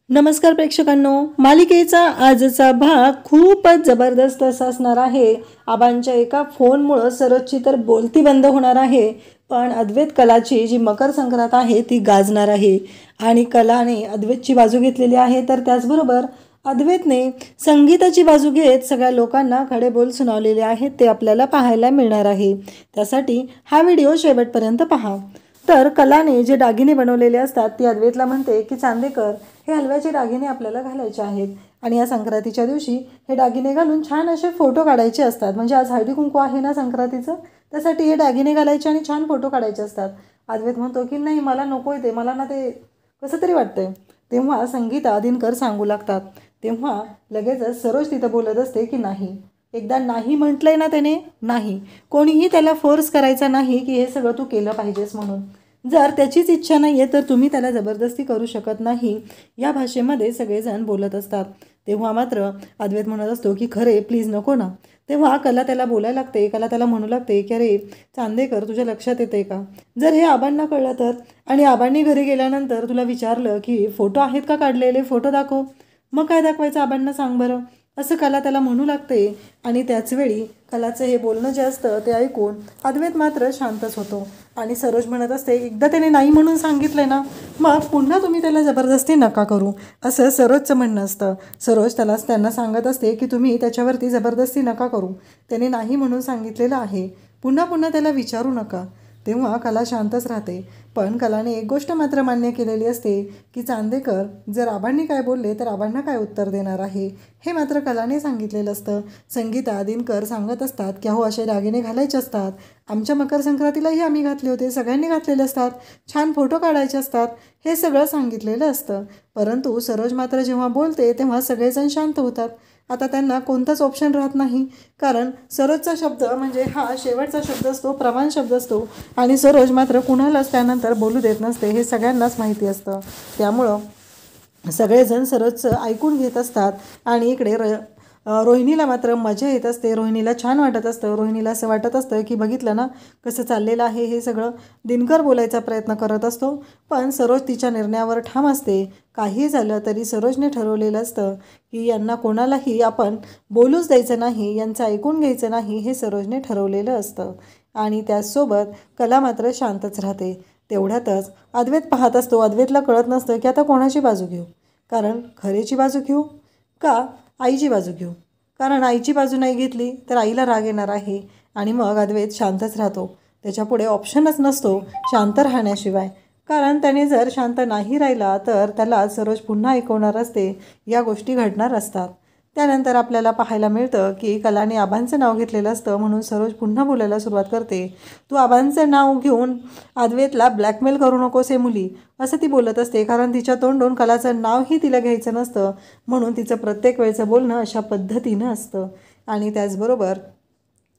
नमस्कार प्रेक्षकांनो, मालिकेचा आजचा भाग खूपच जबरदस्त असा असणार आहे. आबांच्या एका फोनमुळे सरोजची तर बोलती बंद होणार आहे, पण अद्वैत कलाची जी मकर संक्रांत आहे ती गाजणार आहे. आणि कलाने अद्वैतची बाजू घेतलेली आहे, तर त्याचबरोबर अद्वैतने संगीताची बाजू घेत सगळ्या लोकांना खडे बोल सुनावलेले आहेत ते आपल्याला पाहायला मिळणार आहे. त्यासाठी हा व्हिडिओ शेवटपर्यंत पहा. तर कलाने जे दागिने बनवलेले असतात ती अद्वैतला म्हणते की चांदेकर, हे हलव्याचे दागिने आपल्याला घालायचे आहेत आणि या संक्रांतीच्या दिवशी हे दागिने घालून छान असे फोटो काढायचे असतात. म्हणजे आज हळदी कुंकू आहे ना संक्रांतीचं, त्यासाठी हे दागिने घालायचे आणि छान फोटो काढायचे असतात. अद्वैत म्हणतो की नाही, मला नको आहे ते, मला ना ते कसं तरी वाटतंय. तेव्हा संगीता दिनकर सांगू लागतात. तेव्हा लगेचच सरोज तिथं बोलत असते की नाही, एकदा नाही म्हटलंय ना त्याने, नाही, कोणीही त्याला फोर्स करायचा नाही की हे सगळं तू केलं पाहिजेस म्हणून. जर त्याचीच इच्छा नाही आहे तर तुम्ही त्याला जबरदस्ती करू शकत नाही, या भाषेमध्ये सगळेजण बोलत असतात. तेव्हा मात्र अद्वैत म्हणत असतो की खरे प्लीज नको ना. तेव्हा कला त्याला बोलायला लागते, कला त्याला म्हणू लागते की अरे चांदेकर, तुझ्या लक्षात येते का, जर हे आबांना कळलं तर, आणि आबांनी घरी गेल्यानंतर तुला विचारलं की फोटो आहेत का काढलेले, फोटो दाखव, मग काय दाखवायचं आबांना, सांग बरं, असं कला त्याला म्हणू लागते. आणि त्याचवेळी कलाचं हे बोलणं जे असतं ते ऐकून अद्वैत मात्र शांतच होतो. आणि सरोज म्हणत असते, एकदा त्याने नाही म्हणून सांगितलंय ना, मग पुन्हा तुम्ही त्याला जबरदस्ती नका करू, असं सरोजचं म्हणणं असतं. सरोज त्यांना सांगत असते की तुम्ही त्याच्यावरती जबरदस्ती नका करू, त्याने नाही म्हणून सांगितलेलं आहे, पुन्हा पुन्हा त्याला विचारू नका. तेव्हा कला शांतच राहते. पण कलाने एक गोष्ट मात्र मान्य केलेली असते की चांदेकर जर आबांनी काय बोलले तर आबांना काय उत्तर देणार आहे, हे मात्र कलाने सांगितलेलं असतं. संगीता दिनकर सांगत असतात की अहो असे दागिने घालायचे असतात, आमच्या मकर संक्रांतीलाही आम्ही घातले होते, सगळ्यांनी घातलेले असतात, छान फोटो काढायचे असतात, हे सगळं सांगितलेलं असतं. परंतु सरोज मात्र जेव्हा बोलते तेव्हा सगळेजण शांत होतात. आता त्यांना कोणताच ऑप्शन राहत नाही, कारण सरोजचा शब्द म्हणजे हा शेवटचा शब्द असतो, प्रमाण शब्द असतो, आणि सरोज मात्र कुणालाच त्यानंतर बोलू देत नसते, हे सगळ्यांनाच माहिती असतं. त्यामुळं सगळेजण सरोजचं ऐकून घेत असतात. आणि इकडे रोहिणीला मात्र मजा येत असते, रोहिणीला छान वाटत असतं. रोहिणीला असं वाटत असतं की बघितलं ना कसं चाललेलं आहे हे सगळं. दिनकर बोलायचा प्रयत्न करत असतो, पण सरोज तिच्या निर्णयावर ठाम असते. काही झालं तरी सरोजने ठरवलेलं असतं की यांना कोणालाही आपण बोलूच द्यायचं नाही, यांचं ऐकून घ्यायचं नाही, हे सरोजने ठरवलेलं असतं. आणि त्याचसोबत कला मात्र शांतच राहते. तेवढ्यातच अद्वैत पाहत असतो. अद्वैतला कळत नसतं की आता कोणाची बाजू घेऊ, कारण खरेची बाजू घेऊ का आईची बाजू घेऊ, कारण आईची बाजू नाही घेतली तर आईला राग येणार आहे. आणि मग अद्वैत शांतच राहतो. त्याच्यापुढे ऑप्शनच नसतो शांत राहण्याशिवाय, कारण त्याने जर शांत नाही राहिला तर त्याला सरोज पुन्हा ऐकवणार असते, या गोष्टी घडणार असतात. त्यानंतर आपल्याला पाहायला मिळतं की कलाने आबांचं नाव घेतलेलं असतं, म्हणून सरोज पुन्हा बोलायला सुरुवात करते. तू आबांचं नाव घेऊन अद्वैतला ब्लॅकमेल करू नकोस हे मुली, असं ती बोलत असते, कारण तिच्या तोंडून कलाचं नावही तिला घ्यायचं नसतं, म्हणून तिचं प्रत्येक वेळचं बोलणं अशा पद्धतीनं असतं. आणि त्याचबरोबर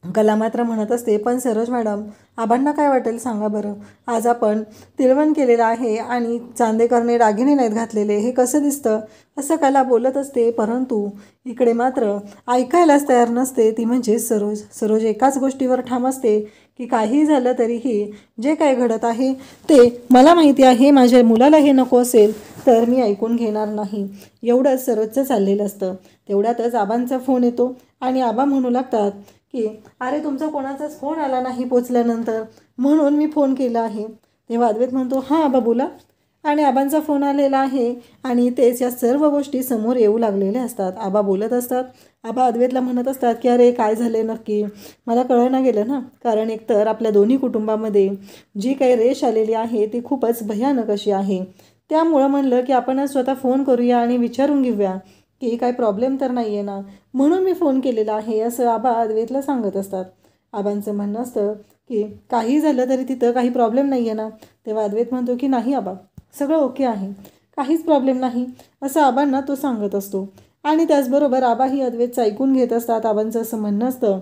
कला मात्र म्हणत असते, पण सरोज मॅडम, आबांना काय वाटेल सांगा बरं, आज आपण तिळवण केलेलं आहे आणि चांदेकरने दागिने नाहीत घातलेले, हे कसं दिसतं, असं कला बोलत असते. परंतु इकडे मात्र ऐकायलाच तयार नसते ती म्हणजे सरोज. सरोज एकाच गोष्टीवर ठाम असते की काही झालं तरीही जे काय घडत आहे ते मला माहिती आहे, माझ्या मुलाला हे नको असेल तर मी ऐकून घेणार नाही, एवढंच सरोजचं चाललेलं असतं. तेवढ्यातच आबांचा फोन येतो आणि आबा म्हणू लागतात की अरे तुमचा कोणाचाच फोन आला नाही पोचल्यानंतर, म्हणून मी फोन केला आहे. तेव्हा अद्वैत म्हणतो, हां आबा बोला. आणि आबांचा फोन आलेला आहे आणि तेच या सर्व गोष्टी समोर येऊ लागलेल्या असतात. आबा बोलत असतात. आबा अद्वैतला म्हणत असतात की अरे काय झाले नक्की, मला कळना गेलं ना, कारण एकतर आपल्या दोन्ही कुटुंबामध्ये जी काही रेष आलेली आहे ती खूपच भयानक अशी आहे. त्यामुळं म्हणलं की आपण स्वतः फोन करूया आणि विचारून घेऊया की काय प्रॉब्लेम तर नाही आहे ना, म्हणून मी फोन केलेला आहे, असं आबा अद्वैतला सांगत असतात. आबांचं म्हणणं असतं की काही झालं तरी तिथं काही प्रॉब्लेम नाही आहे ना. तेव्हा अद्वैत म्हणतो की नाही आबा, सगळं ओके आहे, काहीच प्रॉब्लेम नाही, असं आबांना तो सांगत असतो. आणि त्याचबरोबर आबाही अद्वैतचं ऐकून घेत असतात. आबांचं असं म्हणणं असतं,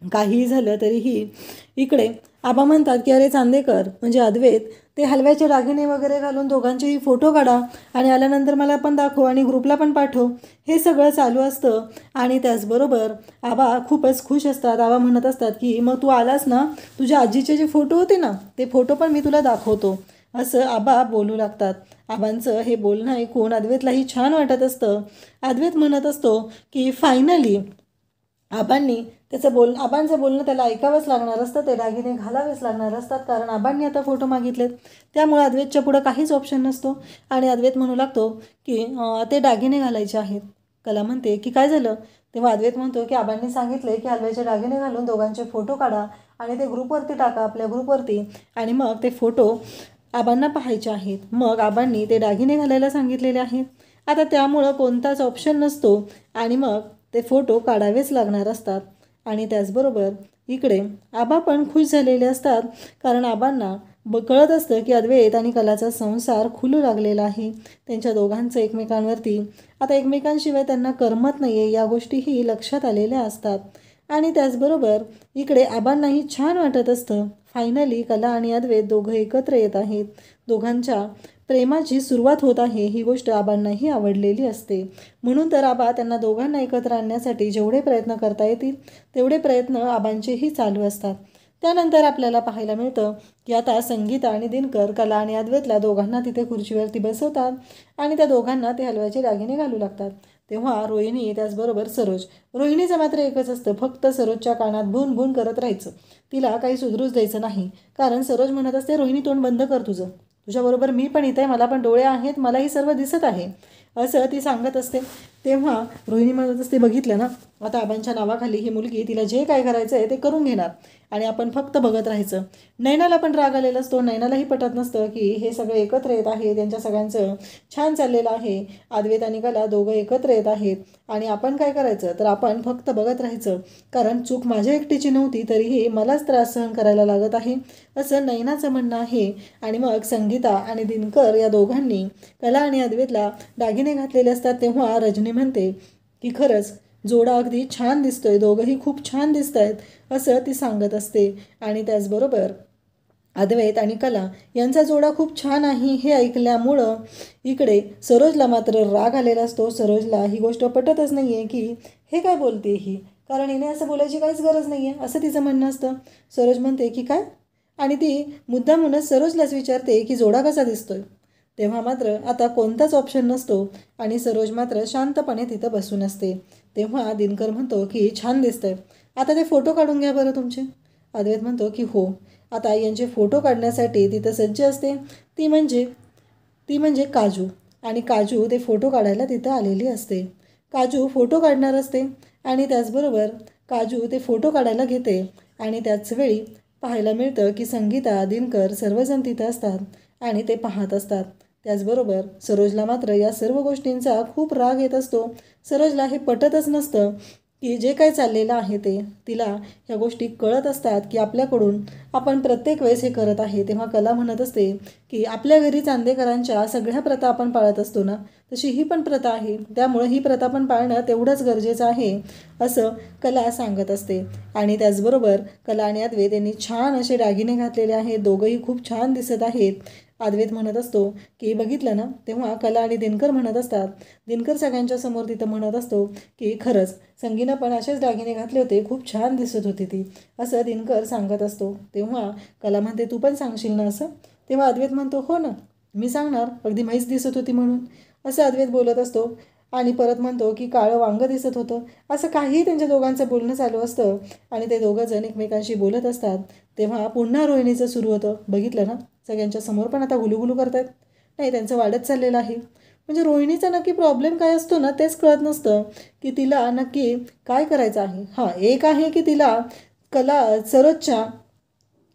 काहीही झालं तरीही इकडे आबा म्हणतात की अरे चांदेकर म्हणजे अद्वैत, ते हलव्याचे दागिने वगैरे घालून दोघांचेही फोटो काढा आणि आल्यानंतर मला पण दाखव आणि ग्रुपला पण पाठव, हे सगळं चालू असतं. आणि त्याचबरोबर आबा खूपच खुश असतात. आबा म्हणत असतात की मग तू आलास ना, तुझ्या आजीचे जे फोटो होते ना ते फोटो पण मी तुला दाखवतो, असं आबा बोलू लागतात. आबांचं हे बोलणं ऐकून अद्वैतलाही छान वाटत असतं. अद्वैत म्हणत असतो की फायनली आबांचं बोलणं त्याला ऐकावंच लागणार असतं, ते दागिने घालावेच लागणार असतात, कारण आबांनी आता फोटो मागितलेत. त्यामुळे अद्वैतच्या पुढं काहीच ऑप्शन नसतो आणि अद्वैत म्हणू लागतो की ते दागिने घालायचे आहेत. कला म्हणते की काय झालं? तेव्हा अद्वैत म्हणतो की आबांनी सांगितले की हलव्याचे दागिने घालून दोघांचे फोटो काढा आणि ते ग्रुपवरती टाका, आपल्या ग्रुपवरती, आणि मग ते फोटो आबांना पाहायचे आहेत. मग आबांनी ते दागिने घालायला सांगितलेले आहेत. आता त्यामुळं कोणताच ऑप्शन नसतो आणि मग ते फोटो काढावेच लागणार असतात. आणि त्याचबरोबर इकडे आबा पण खुश झालेले असतात, कारण आबांना कळत असतं की अद्वैत आणि कलाचा संसार खुलू लागलेला आहे. त्यांच्या दोघांचं एकमेकांवरती आता एकमेकांशिवाय त्यांना करमत नाही आहे, या गोष्टीही लक्षात आलेल्या असतात. आणि त्याचबरोबर इकडे आबांनाही छान वाटत असतं. फायनली कला आणि अद्वैत दोघं एकत्र येत आहेत. दोघांच्या प्रेमाची सुरुवात होत आहे, ही गोष्ट आबांनाही आवडलेली असते. म्हणून तर आबा त्यांना दोघांना एकत्र आणण्यासाठी जेवढे प्रयत्न करता येतील तेवढे प्रयत्न आबांचेही चालू असतात. त्यानंतर आपल्याला पाहायला मिळतं की आता संगीता आणि दिनकर कला आणि अद्वैतला दोघांना तिथे खुर्चीवरती बसवतात आणि त्या दोघांना ते हलव्याचे दागिने घालू लागतात. तेव्हा रोहिणी त्याचबरोबर रोहिणीचं मात्र एकच असतं, फक्त सरोजच्या कानात भून भून करत राहायचं, तिला काही सुधरूच द्यायचं नाही. कारण सरोज म्हणत असते, रोहिणी तोंड बंद कर तुझं, तुझ्याबरोबर मी पण इथे, मला पण डोळे आहेत, मलाही सर्व दिसत आहे, असं ती सांगत असते. तेव्हा रोहिणी म्हणत असते, बघितलं ना, आता आबांच्या नावाखाली ही मुलगी तिला जे काय करायचं आहे ते करून घेणार आणि आपण फक्त बघत राहायचं. नैनाला पण राग आलेला असतो. नैनालाही पटत नसतं की हे सगळे एकत्र येत आहे, त्यांच्या सगळ्यांचं छान चाललेलं आहे, अद्वैत आणि कला दोघं एकत्र येत आहेत आणि आपण काय करायचं, तर आपण फक्त बघत राहायचं, कारण चूक माझ्या एकटीची नव्हती तरीही मलाच त्रास सहन करायला लागत आहे, असं नैनाचं म्हणणं आहे. आणि मग संगीता आणि दिनकर या दोघांनी कला आणि अद्वैतला दागिने घातलेले असतात. तेव्हा रजनी म्हणते की खरंच जोडा अगदी छान दिसतोय, दोघंही खूप छान दिसत आहेत, असं ती सांगत असते. आणि त्याचबरोबर अद्वैत आणि कला यांचा जोडा खूप छान आहे हे ऐकल्यामुळं इकडे सरोजला मात्र राग आलेला असतो. सरोजला ही गोष्ट पटतच नाही आहे की हे काय बोलते ही, कारण हिने असं बोलायची काहीच गरज नाही आहे, असं तिचं म्हणणं असतं. सरोज म्हणते की काय, आणि ती मुद्दामूनच सरोजलाच विचारते की जोडा कसा दिसतोय. तेव्हा मात्र आता कोणताच ऑप्शन नसतो आणि सरोज मात्र शांतपणे तिथं बसून असते. तेव्हा दिनकर म्हणतो की छान दिसतंय, आता ते फोटो काढून घ्या बरं तुमचे. अद्वैत म्हणतो की हो. आता यांचे फोटो काढण्यासाठी तिथं सज्ज असते ती म्हणजे काजू, आणि काजू ते फोटो काढायला तिथं आलेली असते. काजू फोटो काढणार असते आणि त्याचबरोबर काजू ते फोटो काढायला घेते आणि त्याच वेळी पाहायला मिळतं की संगीता, दिनकर सर्वजण तिथं असतात आणि ते पाहत असतात. त्याचबरोबर सरोजला मात्र या सर्व गोष्टींचा खूप राग येत असतो. सरोजला हे पटतच नसतं की जे काही चाललेलं आहे ते, तिला ह्या गोष्टी कळत असतात की आपल्याकडून आपण प्रत्येक वेळेस हे करत आहे. तेव्हा कला म्हणत असते की आपल्या घरी चांदेकरांच्या सगळ्या प्रथा आपण पाळत असतो ना, तशी ही पण प्रथा आहे, त्यामुळे ही प्रथा पण पाळणं तेवढंच गरजेचं आहे, असं कला सांगत असते. आणि त्याचबरोबर कला आणि अद्वैत यांनी छान असे दागिने घातलेले आहेत, दोघंही खूप छान दिसत आहेत. अद्वैत म्हणत असतो की बघितलं ना. तेव्हा कला आणि दिनकर म्हणत असतात, दिनकर सगळ्यांच्या समोर तिथं म्हणत असतो की खरंच संगीनं पण असेच दागिने घातले होते, खूप छान दिसत होती ती, असं दिनकर सांगत असतो. तेव्हा कला म्हणते, तू पण सांगशील ना असं. तेव्हा अद्वैत म्हणतो, हो ना, मी सांगणार, अगदी म्हैस दिसत होती म्हणून, असं अद्वैत बोलत असतो. आणि परत म्हणतो की काळं वांगं दिसत होतं, असं काहीही त्यांच्या दोघांचं बोलणं चालू असतं आणि ते दोघं जण एकमेकांशी बोलत असतात. तेव्हा पुन्हा रोहिणीचं सुरू होतं, बघितलं ना, सगळ्यांच्या समोर पण आता गुलूगुलू करतायत, नाही त्यांचं वाढत चाललेलं आहे. म्हणजे रोहिणीचा नक्की प्रॉब्लेम काय असतो ना तेच कळत नसतं की तिला नक्की काय करायचं आहे. हां, एक आहे की तिला सरोजच्या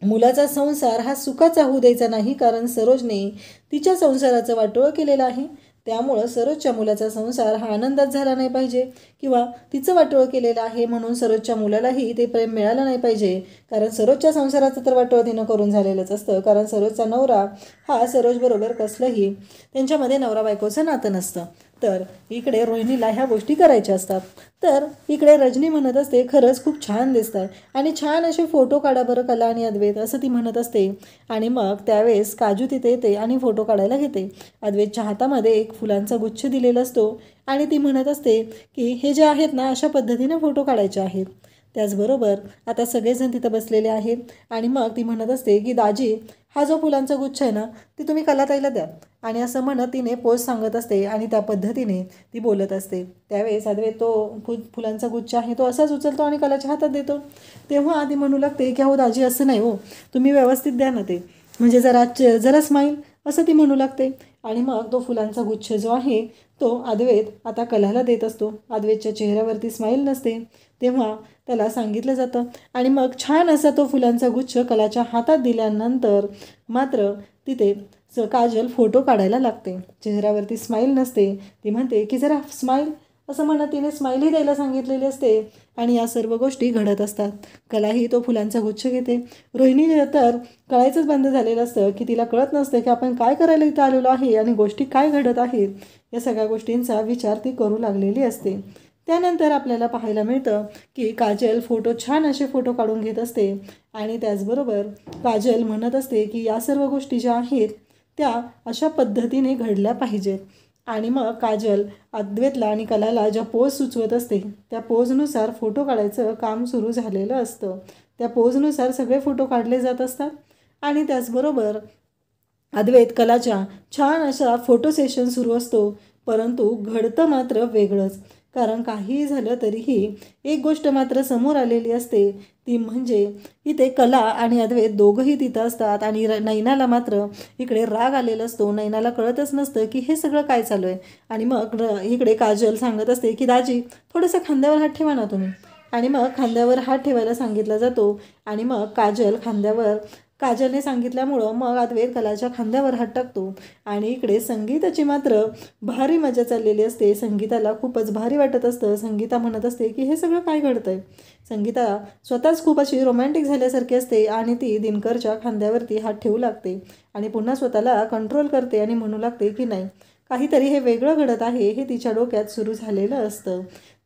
मुलाचा संसार हा सुखाचा होऊ द्यायचा नाही, कारण सरोजने तिच्या संसाराचं वाटोळं केलेलं आहे. त्यामुळं सरोजच्या मुलाचा संसार हा आनंदात झाला नाही पाहिजे, किंवा तिचं वाटोळं केलेलं आहे म्हणून सरोजच्या मुलालाही ते प्रेम मिळालं नाही पाहिजे, कारण सरोजच्या संसाराचं तर वाटोळं तिनं करून झालेलंच असतं, कारण सरोजचा नवरा हा सरोजबरोबर कसलंही त्यांच्यामध्ये नवरा बायकोचं नातं नसतं. तर इकडे रोहिणीला ह्या गोष्टी करायच्या असतात. तर इकडे रजनी म्हणत असते, खरंच खूप छान दिसत आहे आणि छान असे फोटो काढा बरं कला आणि अद्वैत, असं ती म्हणत असते. आणि मग त्यावेळेस काजू तिथे येते आणि फोटो काढायला घेते. अद्वैतच्या हातामध्ये एक फुलांचा गुच्छ दिलेला असतो आणि ती म्हणत असते की हे जे आहेत ना, अशा पद्धतीने फोटो काढायचे आहेत. त्याचबरोबर आता सगळेजण तिथं बसलेले आहेत आणि मग ती म्हणत असते की दाजी, हा जो फुलांचा गुच्छ आहे ना ती तुम्ही कलाताईला द्या. आणि असं म्हणत तिने पोज सांगत असते आणि त्या पद्धतीने ती बोलत असते. त्यावेळेस अद्वैत तो फुलांचा गुच्छ आहे तो असाच उचलतो आणि कलाच्या हातात देतो. तेव्हा आधी म्हणू लागते की हो दाजी असं नाही हो, तुम्ही व्यवस्थित द्या ना ते, म्हणजे जरा स्माईल, असं ती म्हणू लागते. आणि मग तो फुलांचा गुच्छ जो आहे तो अद्वैत आता कलाला देत असतो. अद्वैतच्या चेहऱ्यावरती स्माईल नसते. तेव्हा त्याला सांगितलं जातं आणि मग छान असा तो फुलांचा गुच्छ कलाच्या हातात दिल्यानंतर मात्र तिथे काजल फोटो काढायला लागते. चेहऱ्यावरती स्माईल नसते. ती म्हणते की जरा स्माईल, असं म्हणत तिने स्माईलही द्यायला सांगितलेली असते. आणि या सर्व गोष्टी घडत असतात. कलाही तो फुलांचा गुच्छ घेते. रोहिणी तर कळायचंच बंद झालेलं असतं की तिला कळत नसतं की आपण काय करायला इथं आलेलो आहे आणि गोष्टी काय घडत आहेत. या सगळ्या गोष्टींचा विचार ती करू लागलेली असते. त्यानंतर आपल्याला पाहायला मिळतं की काजल छान असे फोटो काढून घेत असते. आणि त्याचबरोबर काजल म्हणत असते की या सर्व गोष्टी ज्या आहेत त्या अशा पद्धतीने घडल्या पाहिजेत. आणि मग काजल अद्वैतला आणि कलाला ज्या पोज सुचवत असते त्या पोजनुसार फोटो काढायचं काम सुरू झालेलं असतं. त्या पोजनुसार सगळे फोटो काढले जात असतात. आणि त्याचबरोबर अद्वैत कलाच्या छान अशा फोटो सेशन सुरू असतो. परंतु घडतं मात्र वेगळंच. कारण काहीही झालं तरीही एक गोष्ट मात्र समोर आलेली असते, ती म्हणजे इथे कला आणि अद्वैत दोघंही तिथं असतात. आणि नैनाला मात्र इकडे राग आलेला असतो. नैनाला कळतच नसतं की हे सगळं काय चालू आहे. आणि मग इकडे काजल सांगत असते की दाजी थोडंसं खांद्यावर हात ठेवा ना तुम्ही. आणि मग खांद्यावर हात ठेवायला सांगितला जातो. आणि मग काजलने सांगितल्यामुळं मग अद्वैत कलाच्या खांद्यावर हात टाकतो. आणि इकडे संगीताची मात्र भारी मजा चाललेली असते. संगीताला खूपच भारी वाटत असतं. संगीता म्हणत असते की हे सगळं काय घडतंय. संगीता स्वतःच खूप अशी रोमॅन्टिक झाल्यासारखी असते आणि ती दिनकरच्या खांद्यावरती हात ठेवू लागते. आणि पुन्हा स्वतःला कंट्रोल करते आणि म्हणू लागते की नाही, काहीतरी हे वेगळं घडत आहे हे तिच्या डोक्यात सुरू झालेलं असतं.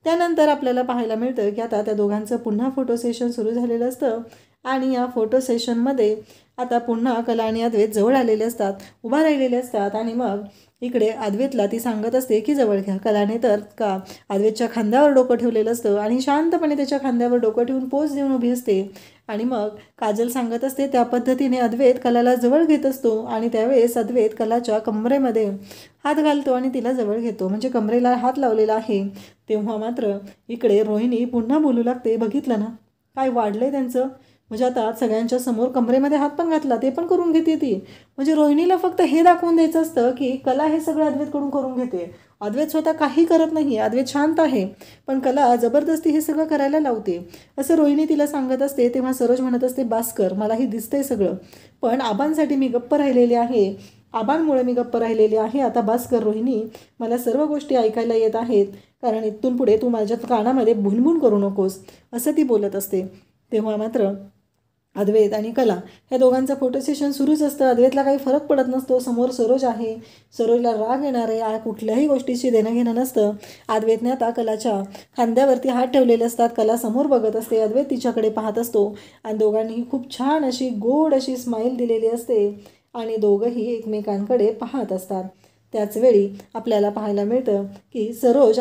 त्यानंतर आपल्याला पाहायला मिळतं की आता त्या दोघांचं पुन्हा फोटो सेशन सुरू झालेलं असतं. आणि या फोटो सेशनमध्ये आता पुन्हा कला आणि अद्वैत जवळ आलेले असतात, उभा राहिलेले असतात. आणि मग इकडे अद्वैतला ती सांगत असते की जवळ घ्या. कलाने तर अद्वैतच्या खांद्यावर डोकं ठेवलेलं असतं आणि शांतपणे त्याच्या खांद्यावर डोकं ठेवून पोज देऊन उभी असते. आणि मग काजल सांगत असते त्या पद्धतीने अद्वैत कलाला जवळ घेत असतो. आणि त्यावेळेस अद्वैत कलाच्या कमरेमध्ये हात घालतो आणि तिला जवळ घेतो, म्हणजे कमरेला हात लावलेला आहे. तेव्हा मात्र इकडे रोहिणी पुन्हा बोलू लागते, बघितलं ना काय वाढलंय त्यांचं, म्हणजे आता सगळ्यांच्या समोर कमरेमध्ये हात पण घातला, ते पण करून घेते ती. म्हणजे रोहिणीला फक्त हे दाखवून द्यायचं असतं की कला हे सगळं अद्वैतकडून करून घेते. अद्वैत स्वतः काही करत नाही, अद्वैत शांत आहे, पण कला जबरदस्ती हे सगळं करायला लावते, असं रोहिणी तिला सांगत असते. तेव्हा सरोज म्हणत असते, भास्कर मलाही दिसतंय सगळं, पण आबांसाठी मी गप्प राहिलेली आहे, आबांमुळे मी गप्प राहिलेली आहे. आता भास्कर रोहिणी मला सर्व गोष्टी ऐकायला येत आहेत, कारण इथून पुढे तू माझ्या कानामध्ये भुनभुन करू नकोस, असं ती बोलत असते. तेव्हा मात्र अद्वैत आणि कला ह्या दोघांचं फोटो सेशन सुरूच असतं. अद्वैतला काही फरक पडत नसतो. समोर सरोज आहे, सरोजला राग येणार आहे, कुठल्याही गोष्टीशी देणं घेणं नसतं. अद्वैतने आता कलाच्या खांद्यावरती हात ठेवलेले असतात. कला समोर बघत असते, अद्वैत तिच्याकडे पाहत असतो. आणि दोघांनीही खूप छान अशी गोड अशी स्माईल दिलेली असते आणि दोघंही एकमेकांकडे पाहत असतात. त्याचवेळी आपल्याला पाहायला मिळतं की सरोज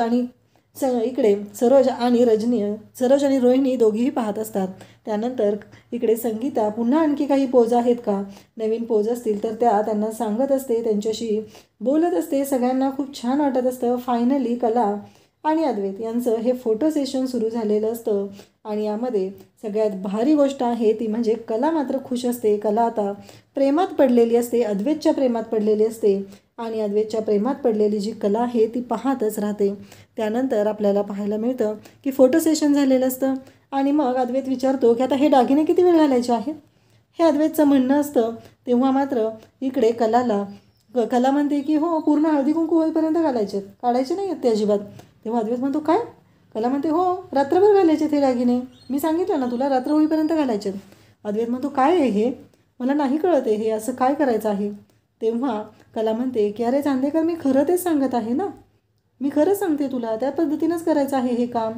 आणि रोहिणी दोघीही पाहत असतात. त्यानंतर इकडे संगीता पुन्हा आणखी काही पोज आहेत का, नवीन पोज असतील तर त्यांना सांगत असते, त्यांच्याशी बोलत असते. सगळ्यांना खूप छान वाटत असतं. फायनली कला आणि अद्वैत यांचं हे फोटो सेशन सुरू झालेलं असतं. आणि यामध्ये सगळ्यात भारी गोष्ट आहे ती म्हणजे कला मात्र खुश असते. कला आता प्रेमात पडलेली असते, अद्वैतच्या प्रेमात पडलेली असते. आणि अद्वैतच्या प्रेमात पडलेली जी कला आहे ती पाहतच राहते. त्यानंतर आपल्याला पाहायला मिळतं की फोटो सेशन झालेलं असतं. आणि मग अद्वैत विचारतो की आता हे दागिने किती वेळ घालायचे आहेत, हे अद्वैतचं म्हणणं असतं. तेव्हा मात्र इकडे कला म्हणते की हो, पूर्ण हळदी कुंकू होईपर्यंत काढायचे नाही आहेत ते अजिबात. तेव्हा अद्वैत म्हणतो काय, कला म्हणते हो, रात्रभर घालायचे ते दागिने, मी सांगितलं ना तुला, रात्र होईपर्यंत घालायचे. अद्वैत म्हणतो काय आहे हे, मला नाही कळत आहे हे असं काय करायचं आहे. तेव्हा कला म्हणते की अरे चांदेकर, मी खरं तेच सांगत आहे ना, मी खरंच सांगते तुला, त्या पद्धतीनंच करायचं आहे हे काम,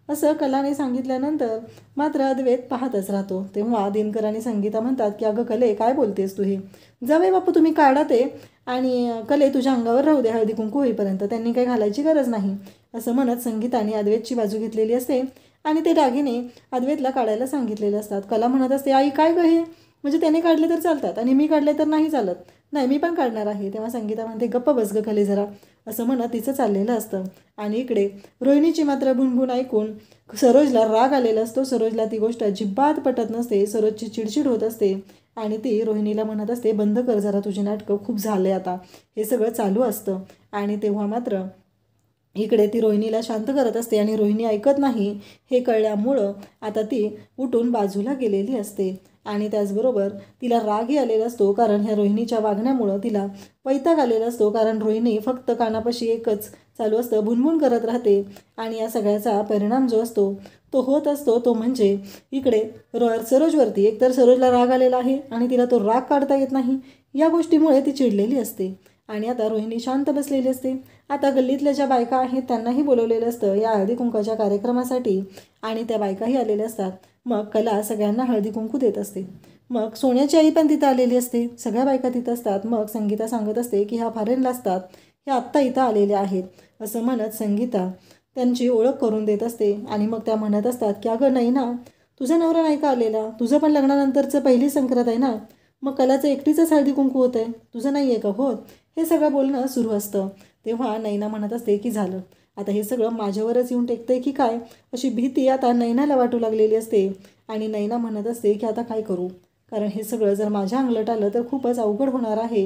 असं कलाने सांगितल्यानंतर मात्र अद्वैत पाहतच राहतो. तेव्हा दिनकर आणि संगीता म्हणतात की अगं कले, काय बोलतेस तू, हे जावे बापू तुम्ही काढा ते, आणि कले तुझ्या अंगावर राहू दे हळदी कुंकू होईपर्यंत, त्यांनी काही घालायची गरज नाही, असं म्हणत संगीताने अद्वैतची बाजू घेतलेली असते. आणि ते दागिने अद्वैतला काढायला सांगितलेले असतात. कला म्हणत असते, आई काय गं हे, म्हणजे त्याने काढले तर चालतात आणि मी काढले तर नाही चालत. नाही, मी पण काढणार आहे. तेव्हा संगीता म्हणते, गप्प बस ग खाली जरा, असं म्हणत तिचं चाललेलं असतं. आणि इकडे रोहिणीची मात्र भुणभुण ऐकून सरोजला राग आलेला असतो. सरोजला ती गोष्ट अजिबात पटत नसते. सरोजची चिडचिड होत असते आणि ती रोहिणीला म्हणत असते, बंद कर जरा तुझी नाटकं, खूप झाले आता. हे सगळं चालू असतं. आणि तेव्हा मात्र इकडे ती रोहिणीला शांत करत असते आणि रोहिणी ऐकत नाही हे कळल्यामुळं आता ती उठून बाजूला गेलेली असते. आणि त्याचबरोबर तिला रागही आलेला असतो, कारण ह्या रोहिणीच्या वागण्यामुळं तिला वैताग आलेला असतो. कारण रोहिणी फक्त कानापाशी एकच चालू असतं, भुणभुण करत राहते. आणि या सगळ्याचा परिणाम जो असतो तो होत असतो तो म्हणजे इकडे सरोजवरती. एकतर सरोजला राग आलेला आहे आणि तिला तो राग काढता येत नाही. या गोष्टीमुळे ती चिडलेली असते. आणि आता रोहिणी शांत बसलेली असते. आता गल्लीतल्या ज्या बायका आहेत त्यांनाही बोलवलेलं असतं या हळदी कुंकाच्या कार्यक्रमासाठी आणि त्या बायकाही आलेल्या असतात. मग कला सगळ्यांना हळदी कुंकू देत असते. मग सोन्याची आई पण तिथं आलेली असते. सगळ्या बायका तिथं असतात. मग संगीता सांगत असते की ह्या फॉरेनला असतात, ह्या आत्ता इथं आलेल्या आहेत असं म्हणत संगीता त्यांची ओळख करून देत असते. आणि मग त्या म्हणत असतात की अगं नाही ना, तुझा नवरा नाही का आलेला, तुझं पण लग्नानंतरचं पहिली संक्रांत आहे ना, मग कलाचं एकटीचंच हळदी कुंकू होतं आहे, तुझं नाही आहे का होत, हे सगळं बोलणं सुरू असतं. तेव्हा नैना म्हणत असते की झालं आता हे सगळं माझ्यावरच येऊन टेकतंय की काय, अशी भीती आता नैनाला वाटू लागलेली असते. आणि नैना म्हणत असते की आता काय करू, कारण हे सगळं जर माझ्या अंगलट आलं तर खूपच अवघड होणार आहे.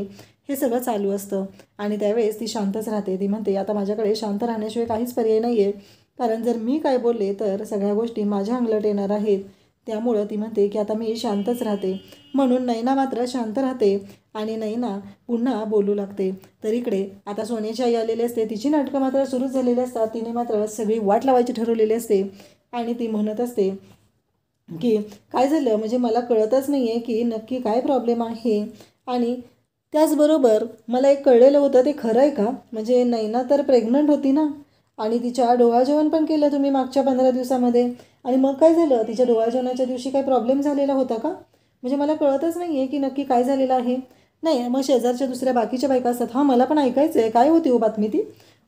हे सगळं चालू असतं. आणि त्यावेळेस ती शांतच राहते. ती म्हणते आता माझ्याकडे शांत राहण्याशिवाय काहीच पर्याय नाही आहे, कारण जर मी काय बोलले तर सगळ्या गोष्टी माझ्या अंगलट येणार आहेत. त्यामुळं ती म्हणते की आता मी शांतच राहते. म्हणून नैना मात्र शांत राहते आणि नैना पुन्हा बोलू लागते. तर इकडे आता सोन्याची आई आलेली असते. तिची नाटकं मात्र सुरूच झालेली असतात. तिने मात्र सगळी वाट लावायची ठरवलेली असते आणि ती म्हणत असते की काय झालं, म्हणजे मला कळतच नाही आहे की नक्की काय प्रॉब्लेम आहे. आणि त्याचबरोबर मला एक कळलेलं होतं ते खरं आहे का, म्हणजे नैना तर प्रेग्नंट होती ना, आणि तिच्या डोहाळजेवण पण केलं तुम्ही मागच्या 15 दिवसामध्ये, आणि मग काय झालं, तिच्या डोहाळजेवणाच्या दिवशी काही प्रॉब्लेम झालेला होता का, म्हणजे मला कळतच नाही आहे की नक्की काय झालेलं आहे. नाही, मग शेजारच्या दुसऱ्या बाकीच्या बायका असतात, हां मला पण ऐकायचं आहे, काय होती हो बातमी ती,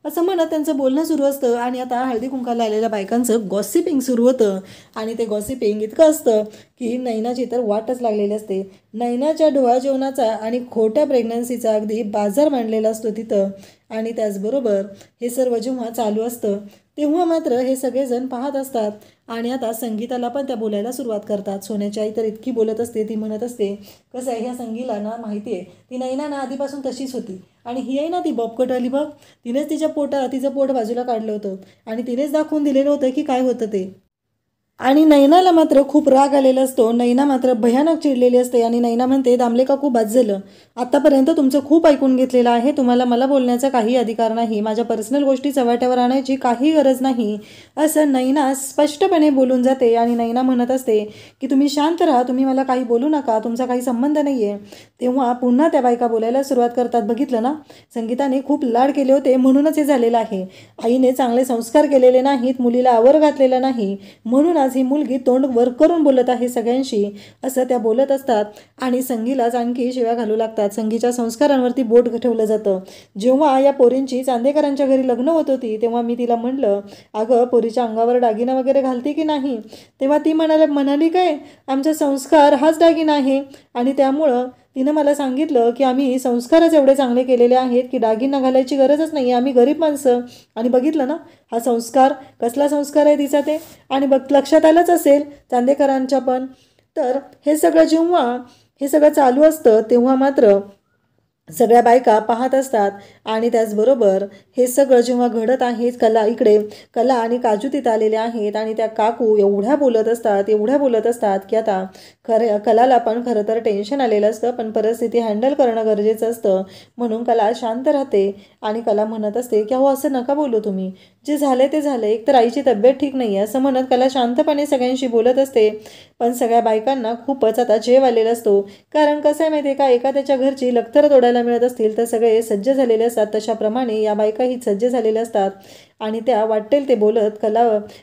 असं म्हणत त्यांचं बोलणं सुरू असतं. आणि आता हळदी कुंकाला आलेल्या बायकांचं गॉसिपिंग सुरू होतं. आणि ते गॉसिपिंग इतकं असतं की नैनाची तर वाटच लागलेली असते. नैनाच्या डोळा जेवणाचा आणि खोट्या प्रेग्नन्सीचा अगदी बाजार मांडलेला असतो तिथं. आणि त्याचबरोबर हे सर्व जेव्हा चालू असतं तेव्हा मात्र हे सगळेजण पाहत असतात. आणि आता संगीताला पण त्या बोलायला सुरुवात करतात. सोन्याची आई तर इतकी बोलत असते, ती म्हणत असते कसं आहे ह्या संगीला ना माहिती आहे, ती नैना ना आधीपासून तशीच होती, आणि ही आहे ना ती बॉबकट आली बघ, तिनेच तिचं पोट बाजूला काढलं होतं आणि तिनेच दाखवून दिलेलं होतं की काय होतं ते. आणि नैनाला मात्र खूप राग आलेला असतो. नैना मात्र भयानक चिडलेली असते आणि नैना म्हणते, दामले काकू बाद झालं, आत्तापर्यंत तुमचं खूप ऐकून घेतलेलं आहे, तुम्हाला मला बोलण्याचा काही अधिकार नाही, माझ्या पर्सनल गोष्टी चव्हाट्यावर आणायची काही गरज नाही, असं नैना स्पष्टपणे बोलून जाते. आणि नैना म्हणत असते की तुम्ही शांत राहा, तुम्ही मला काही बोलू नका, तुमचा काही संबंध नाही आहे. तेव्हा पुन्हा त्या बायका बोलायला सुरुवात करतात, बघितलं ना, संगीताने खूप लाड केले होते म्हणूनच हे झालेलं आहे, आईने चांगले संस्कार केलेले नाहीत, मुलीला आवर घातलेला नाही, म्हणून आज ही मुलगी तोंड वर करून बोलत आहे सगळ्यांशी, असं त्या बोलत असतात. आणि संगीलाच आणखी शिव्या घालू लागतात. संगीच्या संस्कारांवरती बोट ठेवलं जातं. जेव्हा या पोरींची चांदेकरांच्या घरी लग्न होत होती तेव्हा मी तिला म्हणलं, अगं पोरीच्या अंगावर दागिना वगैरे घालते की नाही, तेव्हा ती म्हणाली काय, आमचा संस्कार हाच दागिना आहे. आणि त्यामुळं तिनं मला सांगितलं की आम्ही संस्कारच एवढे चांगले केलेले आहेत की दागिना घालायची गरजच नाही, आम्ही गरीब माणसं. आणि बघितलं ना, हा संस्कार कसला संस्कार आहे तिचा ते, आणि लक्षात आलंच असेल चांदेकरांच्या पण. तर हे सगळं चालू असतं तेव्हा मात्र सगळ्या बायका पाहत असतात. आणि त्याचबरोबर हे सगळं जेव्हा घडत आहे, कला आणि काजू तिथं आलेले आहेत आणि त्या काकू एवढ्या बोलत असतात की आता कलाला पण खरं तर टेन्शन आलेलं असतं, पण परिस्थिती हँडल करणं गरजेचं असतं. म्हणून कला शांत राहते आणि कला म्हणत असते की अहो असं नका बोलू तुम्ही, जे झाले ते झाले, एक तर आईची तब्येत ठीक नाही आहे, असं म्हणत कला शांतपणे सगळ्यांशी बोलत असते. पण सगळ्या बायकांना खूपच आता जेव आलेला असतो, कारण कसं आहे माहिती आहे का, एखाद्याच्या घरची लखतर तोडायला मिळत असतील तर सगळे सज्ज झालेले असतात, तशाप्रमाणे या बायकाही सज्ज झालेल्या असतात. आणि त्या वाटेल ते बोलत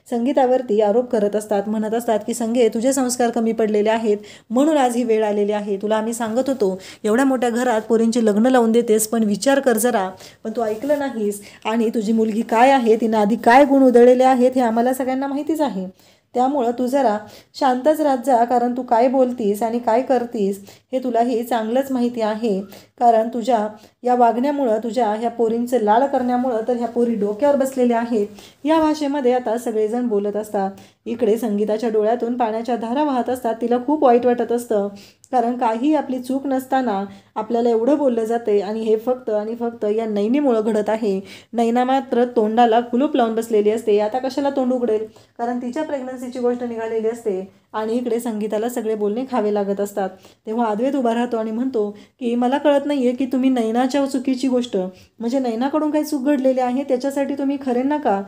संगीतावरती आरोप करत असतात, म्हणत असतात की संगे तुझे संस्कार कमी पडलेले आहेत म्हणून आज ही वेळ आलेली आहे, तुला आम्ही सांगत होतो एवढ्या मोठ्या घरात पोरींची लग्न लावून देतेस, पण विचार कर जरा, पण तू ऐकलं नाहीस. आणि तुझी मुलगी काय आहे, तिनं आधी काय गुण उधळलेले आहेत हे आम्हाला सगळ्यांना माहितीच आहे, त्यामुळं तू जरा शांतच राहत जा, कारण तू काय बोलतीस आणि काय करतीस हे तुलाही चांगलंच माहिती आहे. कारण तुझ्या या वागण्यामुळं, तुझ्या ह्या पोरींचं लाड करण्यामुळं तर ह्या पोरी डोक्यावर बसलेल्या आहेत. या भाषेमध्ये आता सगळेजण बोलत असतात. इकडे संगीताच्या डोळ्यातून पाण्याच्या धारा वाहत असतात. तिला खूप वाईट वाटत असतं, कारण काही आपली चूक नसताना आपल्याला एवढं बोललं जाते आणि हे फक्त आणि फक्त या नैनीमुळं घडत आहे. नैना मात्र तोंडाला कुलूप लावून बसलेली असते. आता कशाला तोंड उघडेल, कारण तिच्या प्रेग्नन्सीची गोष्ट निघालेली असते आणि इकडे संगीताला सगळे बोलणे खावे लागत असतात. तेव्हा अद्वैत उभा राहतो आणि म्हणतो की मला कळत नाही आहे की तुम्ही नैनाच्या चुकीची गोष्ट, म्हणजे नैनाकडून काही चूक घडलेली आहे त्याच्यासाठी तुम्ही खरेंना का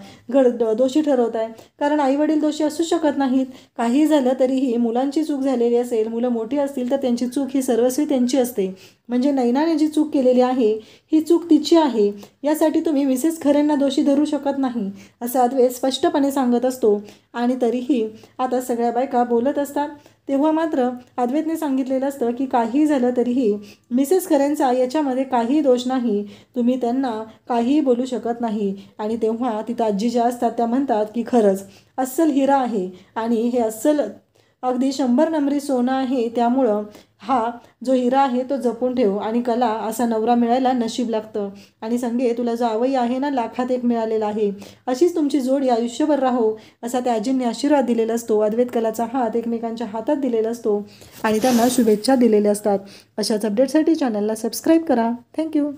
दोषी ठरवताय. कारण आईवडील दोषी असू शकत नाहीत. काही झालं तरीही मुलांची चूक झालेली असेल, मुलं मोठी असतील तर त्यांची चूक ही सर्वस्वी त्यांची असते. म्हणजे नैनाने जी चूक केलेली आहे ही चूक तिची आहे, यासाठी तुम्ही मिसेस खरेंना दोषी धरू शकत नाही, असं अद्वैत स्पष्टपणे सांगत असतो. आणि तरीही आता सगळ्या बायका बोलत असतात. तेव्हा मात्र अद्वैतने सांगितलेलं असतं की काही झालं तरीही मिसेस खरेंचा याच्यामध्ये काहीही दोष नाही, तुम्ही त्यांना काहीही बोलू शकत नाही. आणि तेव्हा तिथं आजी ज्या असतात त्या म्हणतात की खरंच अस्सल हिरा आहे आणि हे अस्सल अगदी 100 नंबरी सोनं आहे. त्यामुळं हा जो हिरा आहे तो जपून ठेव आणि कला असा नवरा मिळायला नशीब लागतं. आणि संगे तुला जो आवई आहे ना, लाखात एक मिळालेला आहे. अशीच तुमची जोडी आयुष्यभर राहो असा त्या आजींनी आशीर्वाद दिलेला असतो. अद्वैत कलाचा हात एकमेकांच्या हातात दिलेला असतो आणि त्यांना शुभेच्छा दिलेल्या असतात. अशाच अपडेटसाठी चॅनलला सबस्क्राईब करा. थँक्यू.